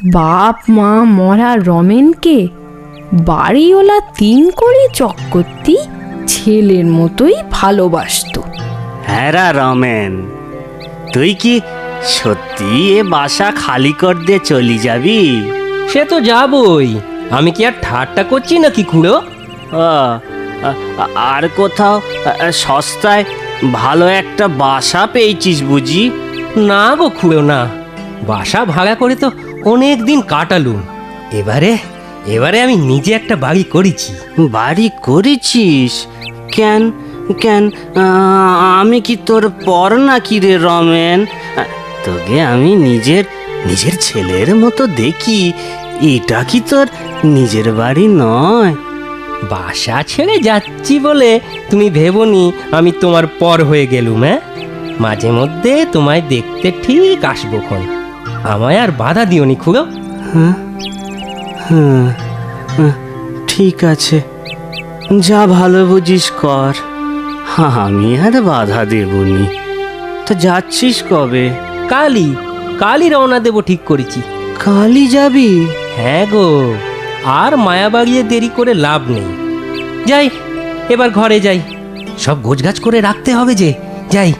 বাপ মা মরা রমেনকে বাড়িওয়ালা 3 কড়ি চক্করটি ছেলের মতোই ভালোবাসতো। হ্যাঁ রা রমেন, তুই কি সত্যি এ বাসা খালি কর দিয়ে চলি যাবি? সে তো যাবই, আমি কি আর ঠাট্টা করছি নাকি খুড়ো? আর কোথাও সস্তায় ভালো একটা বাসা পেয়েছিস বুঝি? না গো খুড়ো না, বাসা ভাড়া করে তো অনেক দিন কাটালুম। এবারে আমি নিজে একটা বাড়ি করেছি। বাড়ি করেছিস? কেন কেন আমি কি তোর পর নাকি রে রমেন? তোকে আমি নিজের ছেলের মতো দেখি। এটা কি তোর নিজের বাড়ি নয়? বাসা ছেড়ে যাচ্ছি বলে তুমি ভেবোনি আমি তোমার পর হয়ে গেলুম? হ্যাঁ, মাঝে মধ্যে তোমায় দেখতে ঠিক আসবো খন, আমায় আর বাধা দিওনি খুড়ো। হ্যাঁ হ্যাঁ, ঠিক আছে, যা ভালো বুঝিস কর, আমি আর বাধা দেবনি। তো যাচ্ছিস কবে? কালই রওনা দেবো ঠিক করেছি। কালই যাবি? হ্যাঁ গো, আর মায়া বাড়িয়ে দেরি করে লাভ নেই। যাই, এবার ঘরে যাই, সব গোছগাছ করে রাখতে হবে যে। যাই।